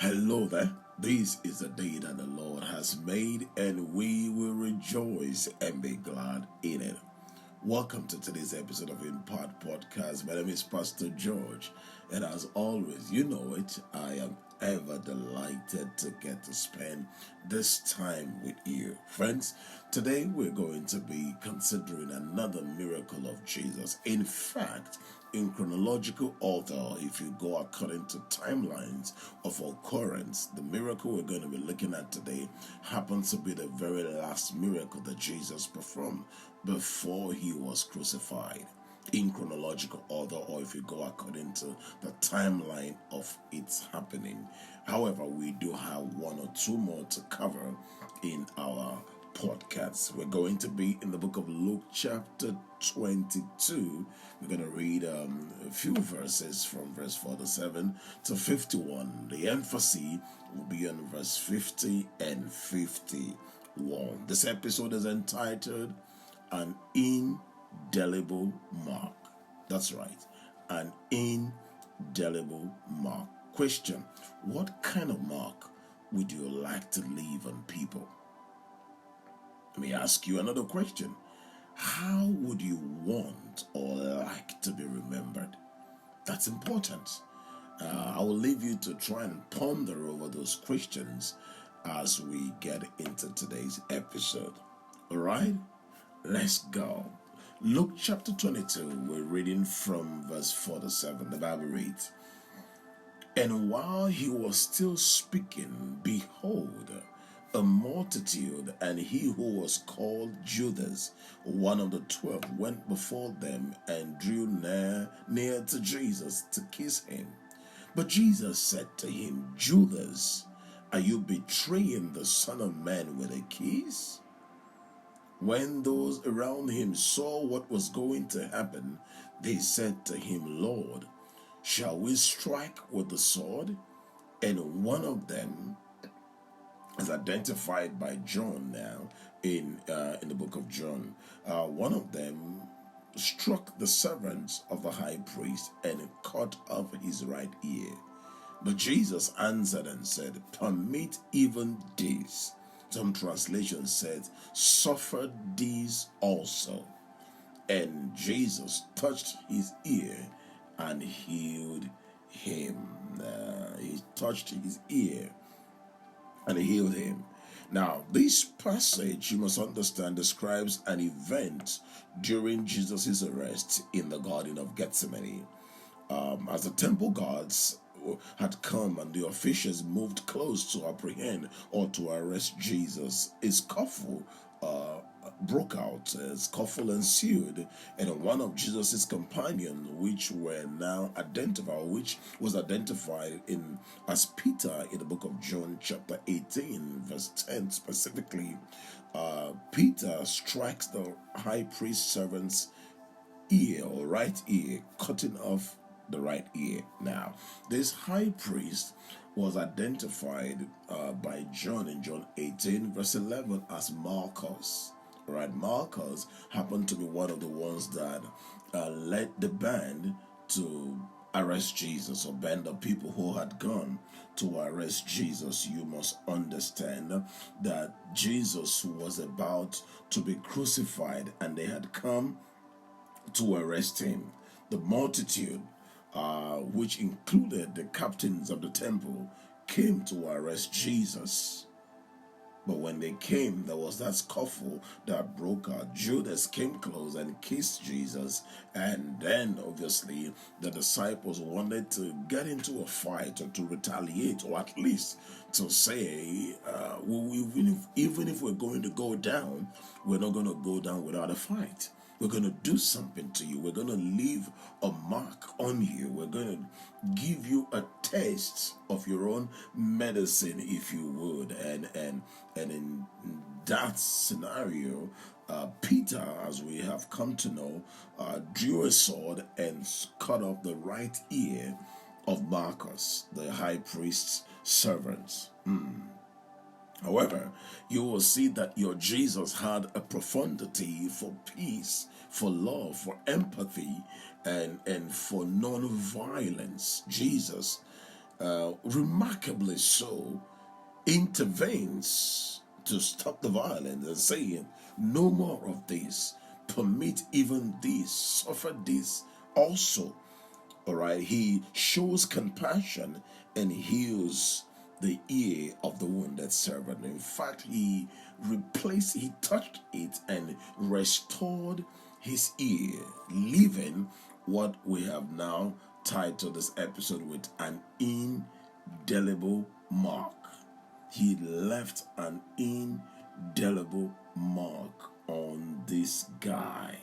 Hello there. This is the day that the Lord has made, and we will rejoice and be glad in it. Welcome to today's episode of Impart Podcast. My name is Pastor George, and as always, you know it, I am ever delighted to get to spend this time with you. Friends, today we're going to be considering another miracle of Jesus. In fact, in chronological order, if you go according to timelines of occurrence, the miracle we're going to be looking at today happens to be the very last miracle that Jesus performed before he was crucified. In chronological order, or if you go according to the timeline of its happening. However, we do have one or two more to cover in our podcast. We're going to be in the book of Luke chapter 22. We're going to read a few verses from verse 47 to 51. The emphasis will be on verse 50 and 51. This episode is entitled An Indelible Mark. That's right, an indelible mark. Question: what kind of mark would you like to leave on people? Let me ask you another question. How would you want or like to be remembered? That's important. I will leave you to try and ponder over those questions as we get into today's episode. All right, let's go. Luke chapter 22, we're reading from verse 47. The Bible reads, "And while he was still speaking, behold, a multitude, and he who was called Judas, one of the 12, went before them and drew near to Jesus to kiss him. But Jesus said to him, Judas, are you betraying the Son of Man with a kiss?" When those around him saw what was going to happen, they said to him, "Lord, shall we strike with the sword?" And one of them is identified by John now in the book of John. One of them struck the servants of the high priest and cut off his right ear. But Jesus answered and said, "Permit even this." Some translation says, "Suffer these also." And Jesus touched his ear and healed him. He touched his ear and healed him. Now, this passage, you must understand, describes an event during Jesus' arrest in the Garden of Gethsemane. As the temple guards had come and the officials moved close to apprehend or to arrest Jesus, a scuffle broke out. A scuffle ensued, and one of Jesus' companions, which was identified in as Peter in the book of John chapter 18 verse 10 specifically, Peter strikes the high priest servant's ear or right ear, cutting off the right ear. Now, this high priest was identified by John in John 18 verse 11 as Marcus. Right, Marcus happened to be one of the ones that led the band to arrest Jesus, or band of people who had gone to arrest Jesus. You must understand that Jesus was about to be crucified and they had come to arrest him. The multitude, which included the captains of the temple, came to arrest Jesus. But when they came, there was that scuffle that broke out. Judas came close and kissed Jesus, and then obviously the disciples wanted to get into a fight or to retaliate, or at least to say, even if we're going to go down, we're not going to go down without a fight. We're going to do something to you. We're going to leave a mark on you. We're going to give you a taste of your own medicine, if you would. And in that scenario, Peter, as we have come to know, drew a sword and cut off the right ear of Marcus, the high priest's servant. However, you will see that your Jesus had a profundity for peace, for love, for empathy, and for non-violence. Jesus remarkably so, intervenes to stop the violence and saying, no more of this, permit even this, suffer this also. All right, he shows compassion and heals the ear of the wounded servant. In fact, he touched it and restored his ear, leaving what we have now titled this episode with an indelible mark. He left an indelible mark on this guy.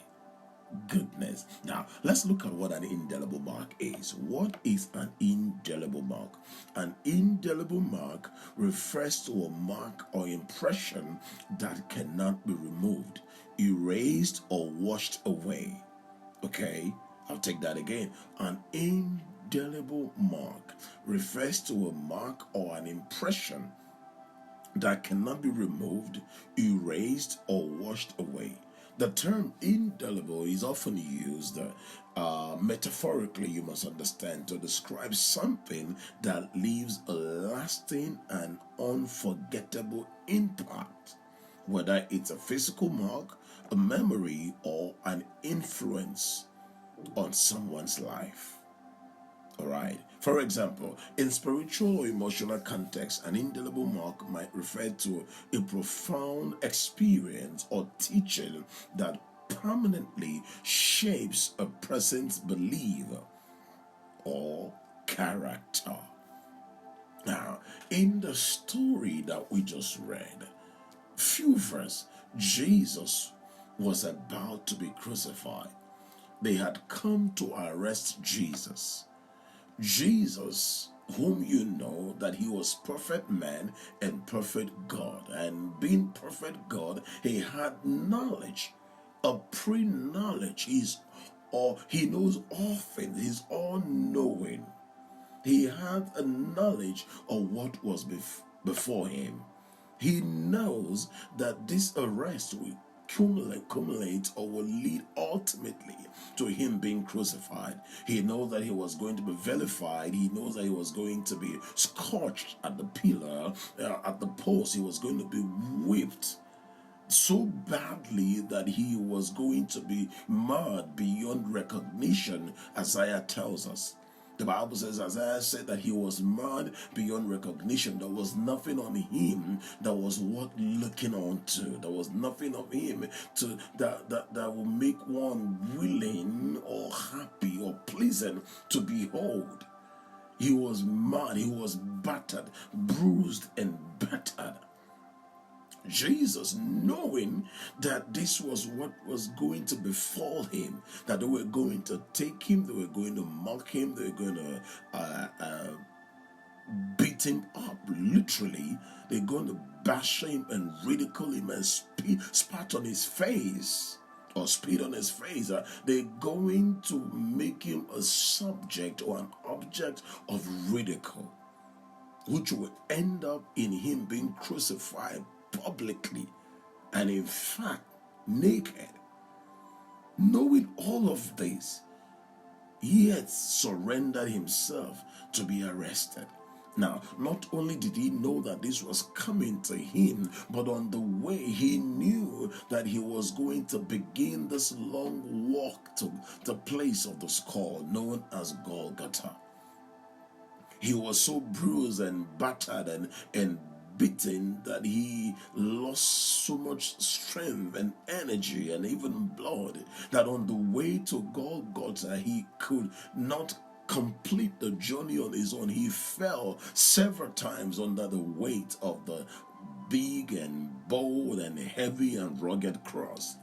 Goodness. Now, let's look at what an indelible mark is. What is an indelible mark? An indelible mark refers to a mark or impression that cannot be removed, erased, or washed away. Okay, I'll take that again. An indelible mark refers to a mark or an impression that cannot be removed, erased, or washed away. The term indelible is often used metaphorically, you must understand, to describe something that leaves a lasting and unforgettable impact, whether it's a physical mark, a memory, or an influence on someone's life. All right. For example, in spiritual or emotional context, an indelible mark might refer to a profound experience or teaching that permanently shapes a person's belief or character. Now, in the story that we just read, few verses, Jesus was about to be crucified. They had come to arrest Jesus. Jesus, whom you know that he was perfect man and perfect God, and being perfect God, he had knowledge, a pre-knowledge. He knows all things. He's all-knowing. He had a knowledge of what was before him. He knows that this arrest will accumulate or will lead ultimately to him being crucified. He knows that he was going to be vilified. He knows that he was going to be scorched at the pillar, at the post. He was going to be whipped so badly that he was going to be marred beyond recognition. Isaiah tells us. The Bible says, Isaiah said that he was marred beyond recognition. There was nothing on him that was worth looking on to. There was nothing of him that will make one willing or happy or pleasant to behold. He was marred, he was battered, bruised, and battered. Jesus, knowing that this was what was going to befall him, that they were going to take him, they were going to mock him, they were going to beat him up, literally, they're going to bash him and ridicule him and spat on his face or spit on his face. They're going to make him a subject or an object of ridicule, which will end up in him being crucified publicly and in fact naked. Knowing all of this, he had surrendered himself to be arrested. Now, not only did he know that this was coming to him, but on the way he knew that he was going to begin this long walk to the place of the skull known as Golgotha. He was so bruised and battered and beaten that he lost so much strength and energy and even blood that on the way to Golgotha he could not complete the journey on his own. He fell several times under the weight of the big and bold and heavy and rugged cross.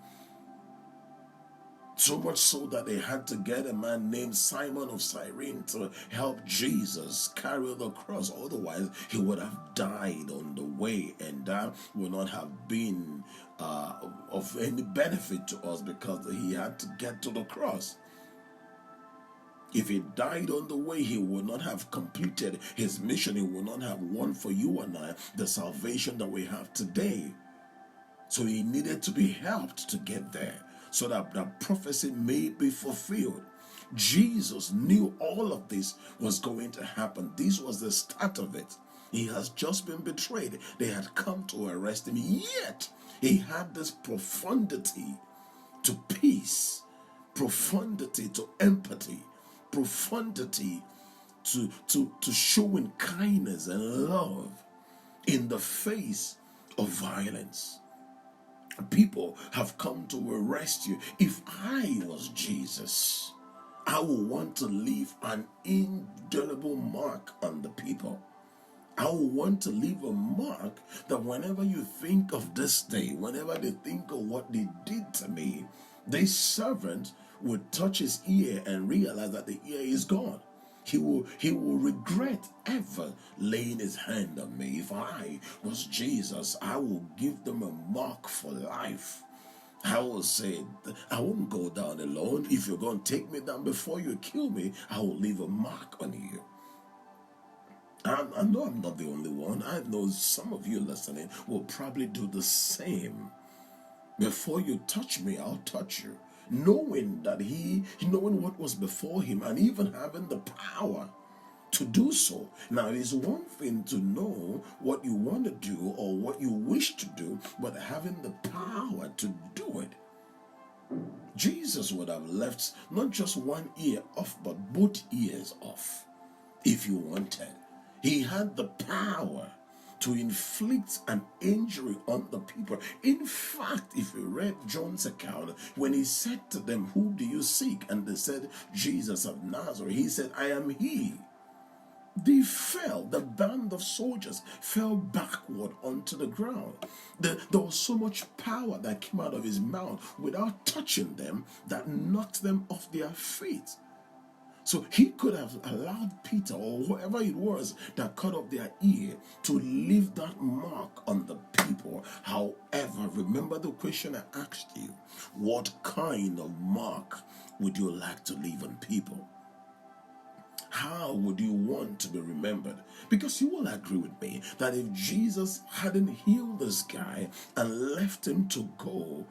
So much so that they had to get a man named Simon of Cyrene to help Jesus carry the cross. Otherwise, he would have died on the way, and that would not have been of any benefit to us because he had to get to the cross. If he died on the way, he would not have completed his mission. He would not have won for you and I the salvation that we have today. So he needed to be helped to get there, so that the prophecy may be fulfilled. Jesus knew all of this was going to happen. This was the start of it. He has just been betrayed. They had come to arrest him, yet he had this profundity to peace, profundity to empathy, profundity to showing kindness and love in the face of violence. People have come to arrest you. If I was Jesus, I would want to leave an indelible mark on the people. I would want to leave a mark that whenever you think of this day, whenever they think of what they did to me, this servant would touch his ear and realize that the ear is gone. He will regret ever laying his hand on me. If I was Jesus, I will give them a mark for life. I will say, I won't go down alone. If you're going to take me down before you kill me, I will leave a mark on you. I know I'm not the only one. I know some of you listening will probably do the same. Before you touch me, I'll touch you. Knowing what was before him, and even having the power to do so. Now, it is one thing to know what you want to do or what you wish to do, but having the power to do it. Jesus would have left not just one ear off, but both ears off if you wanted. He had the power to inflict an injury on the people. In fact, if you read John's account, when he said to them, "Who do you seek?" and they said, "Jesus of Nazareth," he said, "I am he." They fell, the band of soldiers fell backward onto the ground. There was so much power that came out of his mouth without touching them that knocked them off their feet. So he could have allowed Peter or whoever it was that cut off their ear to leave that mark on the people. However, remember the question I asked you: what kind of mark would you like to leave on people? How would you want to be remembered? Because you will agree with me that if Jesus hadn't healed this guy and left him to go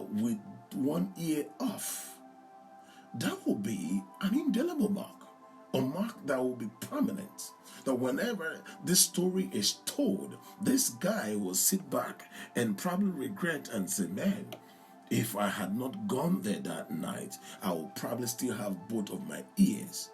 with one ear off, that will be an indelible mark, a mark that will be permanent. That whenever this story is told, this guy will sit back and probably regret and say, "Man, if I had not gone there that night, I would probably still have both of my ears.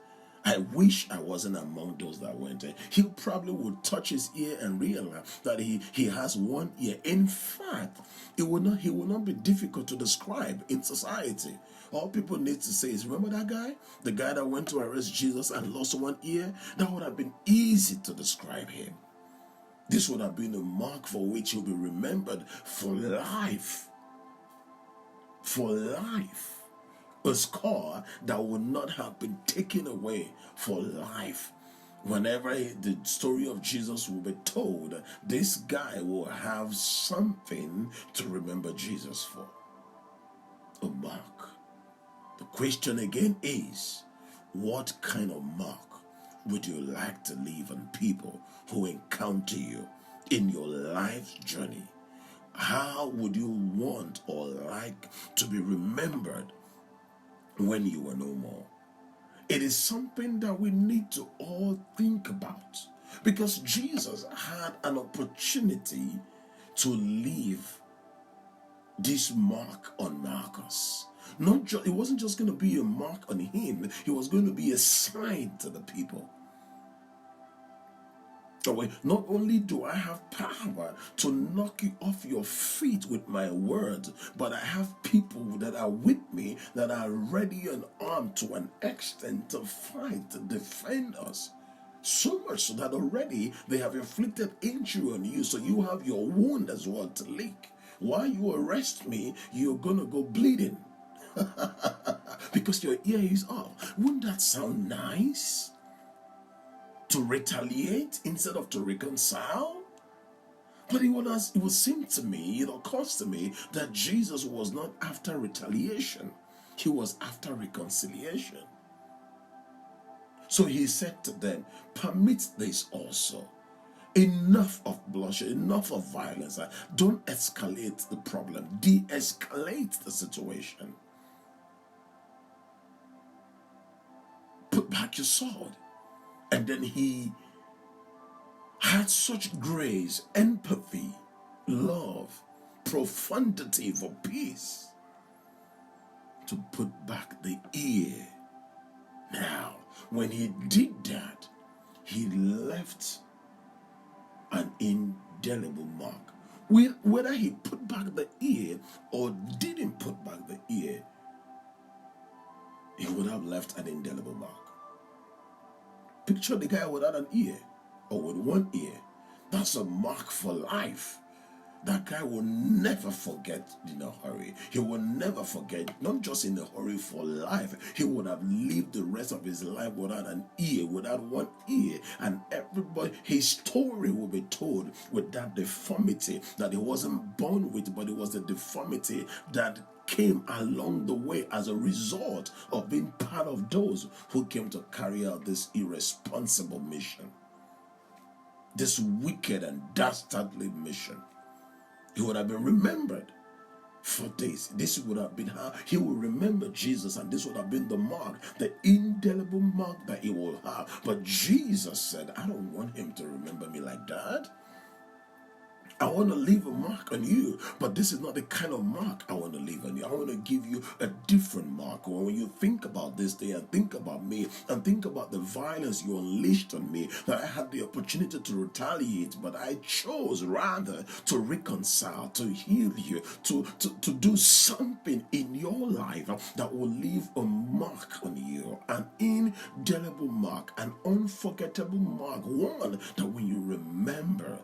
I wish I wasn't among those that went there." He probably would touch his ear and realize that he has one ear. In fact, he will not be difficult to describe in society. All people need to say is, "Remember that guy? The guy that went to arrest Jesus and lost one ear?" That would have been easy to describe him. This would have been a mark for which he'll be remembered for life. For life. A scar that would not have been taken away for life. Whenever the story of Jesus will be told, this guy will have something to remember Jesus for. A mark. The question again is, what kind of mark would you like to leave on people who encounter you in your life's journey? How would you want or like to be remembered when you were no more? It is something that we need to all think about, because Jesus had an opportunity to leave this mark on Marcus. It wasn't just going to be a mark on him, it was going to be a sign to the people. Not only do I have power to knock you off your feet with my words, but I have people that are with me that are ready and armed to an extent to fight, to defend us. So much so that already they have inflicted injury on you, so you have your wound as well to lick. While you arrest me, you're gonna go bleeding because your ear is off. Wouldn't that sound nice? To retaliate instead of to reconcile? But it would seem to me, it occurs to me that Jesus was not after retaliation. He was after reconciliation. So he said to them, "Permit this also. Enough of bloodshed, enough of violence. Don't escalate the problem. De-escalate the situation." put back your sword. And then he had such grace, empathy, love, profundity for peace to put back the ear. Now, when he did that, he left an indelible mark. Whether he put back the ear or didn't put back the ear, he would have left an indelible mark. Picture the guy without an ear or with one ear. That's a mark for life. That guy will never forget in a hurry. He will never forget, not just in a hurry, for life. He would have lived the rest of his life without an ear, without one ear. And everybody, his story will be told with that deformity that he wasn't born with, but it was a deformity that came along the way as a result of being part of those who came to carry out this irresponsible mission, this wicked and dastardly mission. He would have been remembered for this. This would have been how he will remember Jesus, and this would have been the mark, the indelible mark that he will have. But Jesus said, I don't want him to remember me like that. I want to leave a mark on you, but this is not the kind of mark I want to leave on you. I want to give you a different mark. When you think about this day and think about me and think about the violence you unleashed on me, that I had the opportunity to retaliate, but I chose rather to reconcile, to heal you, to do something in your life that will leave a mark on you, an indelible mark, an unforgettable mark, one that when you remember,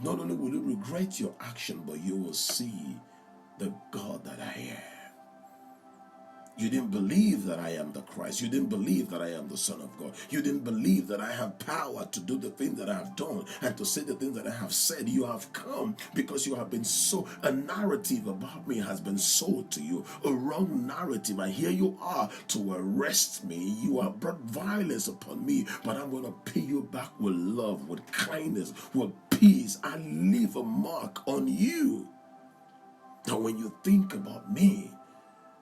not only will you regret your action, but you will see the God that I am. You didn't believe that I am the Christ. You didn't believe that I am the Son of God. You didn't believe that I have power to do the things that I have done and to say the things that I have said. You have come because you have been so, a narrative about me has been sold to you, a wrong narrative. And here you are to arrest me. You have brought violence upon me, but I'm going to pay you back with love, with kindness, with peace. I leave a mark on you. Now, when you think about me,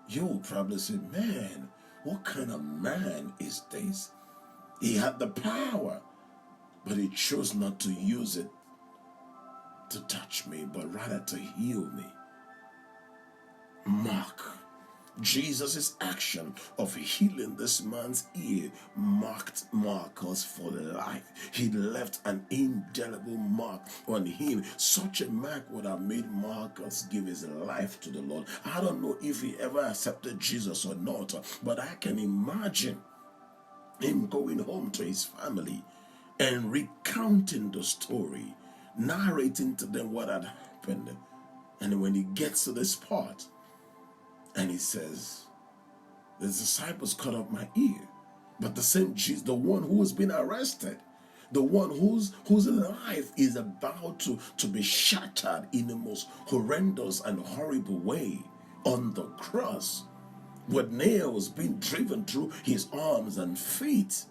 you'll probably say, man, what kind of man is this? He had the power, but he chose not to use it to touch me, but rather to heal me. Mark. Jesus' action of healing this man's ear marked Marcus for life. He left an indelible mark on him. Such a mark would have made Marcus give his life to the Lord. I don't know if he ever accepted Jesus or not, but I can imagine him going home to his family and recounting the story, narrating to them what had happened. And when he gets to this part, and he says, the disciples cut up my ear. But the same Jesus, the one who has been arrested, the one whose life is about to be shattered in the most horrendous and horrible way on the cross, with nails being driven through his arms and feet,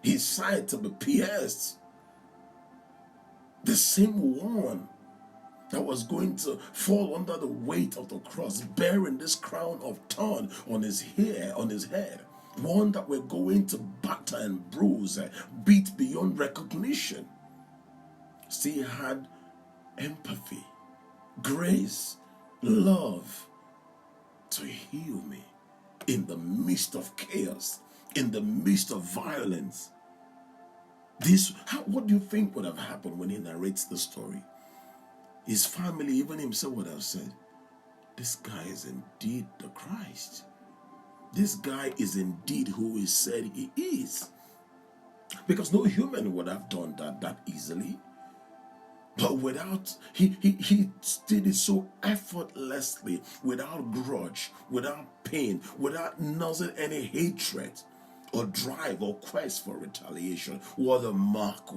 his side to be pierced. The same one that was going to fall under the weight of the cross, bearing this crown of thorn on his head, one that we're going to batter and bruise, beat beyond recognition, still had empathy, grace, love to heal me in the midst of chaos, in the midst of violence. What do you think would have happened when he narrates the story? His family, even himself, would have said, this guy is indeed the Christ. This guy is indeed who he said he is. Because no human would have done that easily. But he did it so effortlessly, without grudge, without pain, without nursing any hatred or drive or quest for retaliation. What a mark.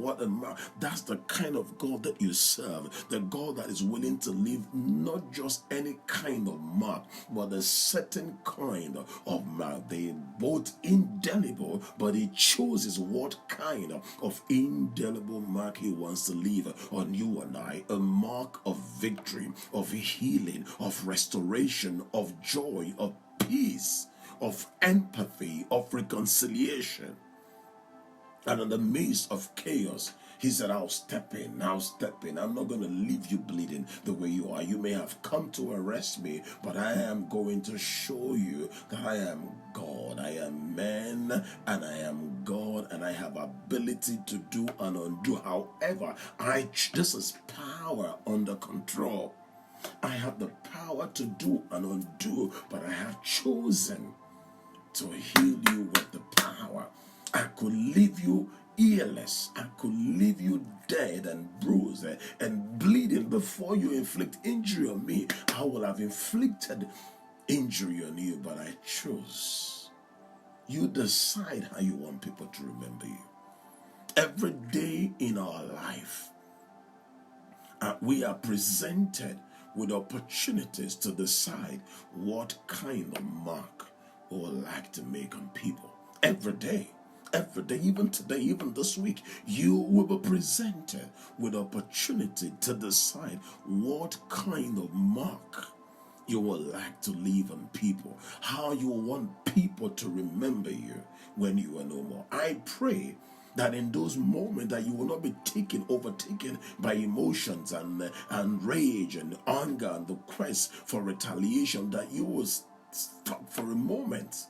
That's the kind of God that you serve. The God that is willing to leave not just any kind of mark, but a certain kind of mark. They both indelible, but he chooses what kind of indelible mark he wants to leave on you and I. A mark of victory, of healing, of restoration, of joy, of peace. of empathy, of reconciliation. And in the midst of chaos, he said, I'll step in. I'll step in. I'm not going to leave you bleeding the way you are. You may have come to arrest me, but I am going to show you that I am God. I am man and I am God, and I have ability to do and undo. However, this is power under control. I have the power to do and undo, but I have chosen to heal you with the power. I could leave you earless. I could leave you dead and bruised and bleeding before you inflict injury on me. I will have inflicted injury on you, but I chose. You decide how you want people to remember you. Every day in our life, we are presented with opportunities to decide what kind of mark we would like to make on people. Every day, even today, even this week, you will be presented with opportunity to decide what kind of mark you would like to leave on people, how you want people to remember you when you are no more. I pray that in those moments that you will not be overtaken by emotions and rage and anger and the quest for retaliation, that you will stop for a moment,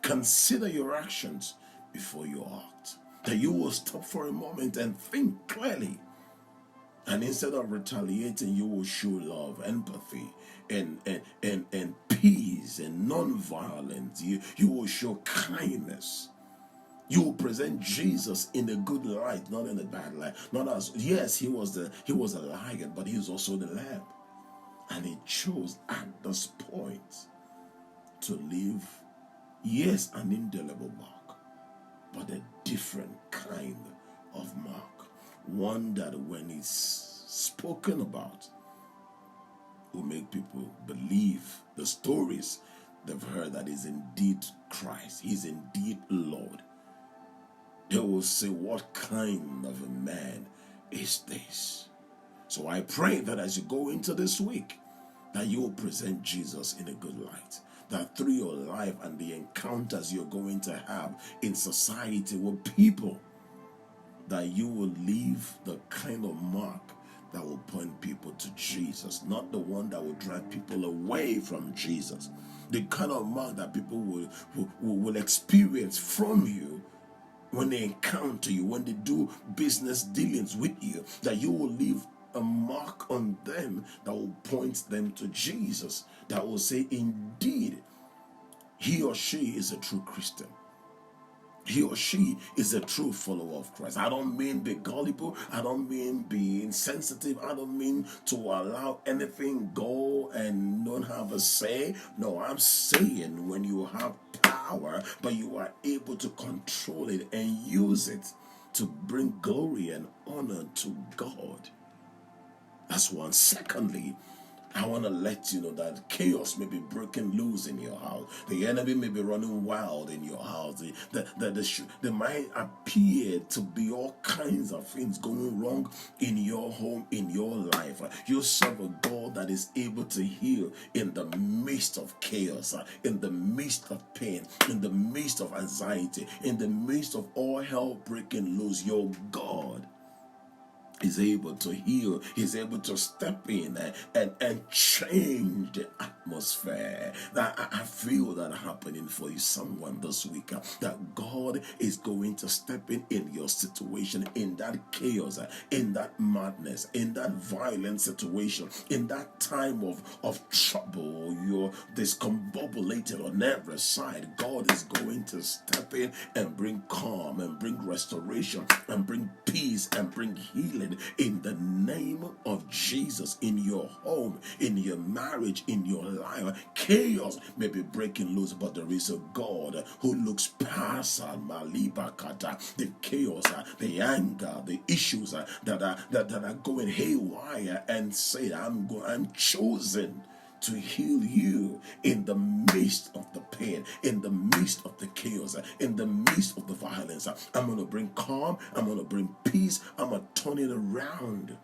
consider your actions before you act, that you will stop for a moment and think clearly. And instead of retaliating, you will show love, empathy, and peace and non-violence. You will show kindness. You will present Jesus in a good light, not in a bad light. Not as, yes, he was a lion, but he was also the lamb. And he chose at this point to leave, yes, an indelible mark, but a different kind of mark. One that when it's spoken about will make people believe the stories they've heard that is indeed Christ. He's indeed Lord. They will say, what kind of a man is this? So I pray that as you go into this week, that you will present Jesus in a good light. That through your life and the encounters you're going to have in society with people, that you will leave the kind of mark that will point people to Jesus, not the one that will drive people away from Jesus. The kind of mark that people will experience from you when they encounter you, when they do business dealings with you, that you will leave a mark on them that will point them to Jesus, that will say, indeed, he or she is a true Christian. He or she is a true follower of Christ. I don't mean be gullible. I don't mean be insensitive. I don't mean to allow anything go and don't have a say. No, I'm saying when you have power, but you are able to control it and use it to bring glory and honor to God. That's one. Secondly, I want to let you know that chaos may be breaking loose in your house. The enemy may be running wild in your house. There might appear to be all kinds of things going wrong in your home, in your life. You serve a God that is able to heal in the midst of chaos, in the midst of pain, in the midst of anxiety, in the midst of all hell breaking loose. Your God is able to heal. He's able to step in and change the atmosphere. That I feel that happening for you, someone this week. That God is going to step in your situation, in that chaos, in that madness, in that violent situation, in that time of trouble. You're discombobulated on every side. God is going to step in and bring calm and bring restoration and bring peace and bring healing in the name of Jesus, in your home, in your marriage, in your life. Chaos may be breaking loose, but there is a God who looks past the chaos, the anger, the issues that are going haywire, and say, I'm chosen to heal you in the midst of the pain, in the midst of the chaos, in the midst of the violence. I'm going to bring calm. I'm going to bring peace. I'm going to turn it around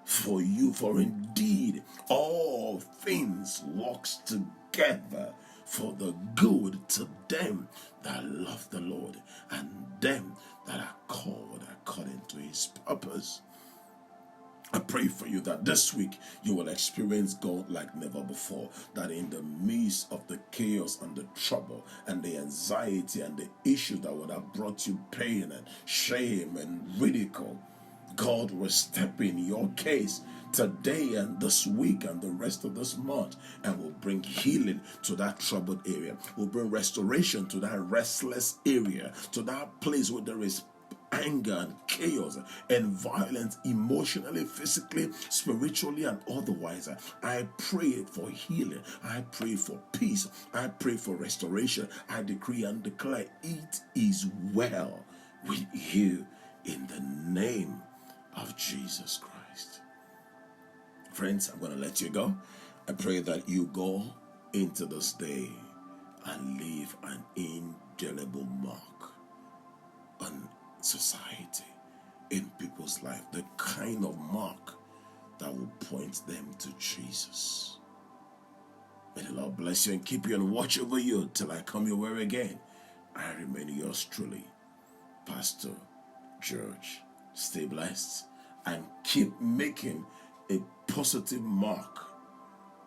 for you. For indeed, all things works together for the good to them that love the Lord and them that are called according to his purpose. I pray for you that this week you will experience God like never before. That in the midst of the chaos and the trouble and the anxiety and the issue that would have brought you pain and shame and ridicule, God will step in your case today and this week and the rest of this month and will bring healing to that troubled area, will bring restoration to that restless area, to that place where there is anger and chaos and violence, emotionally, physically, spiritually, and otherwise. I pray for healing. I pray for peace. I pray for restoration. I decree and declare it is well with you in the name of Jesus Christ. Friends, I'm going to let you go. I pray that you go into this day and leave an indelible mark on society, in people's life, the kind of mark that will point them to Jesus. May the Lord bless you and keep you and watch over you till I come your way again. I remain yours truly, Pastor George. Stay blessed and keep making a positive mark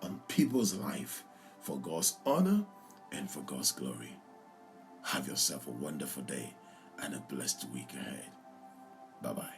on people's life for God's honor and for God's glory. Have yourself a wonderful day and a blessed week ahead. Bye-bye.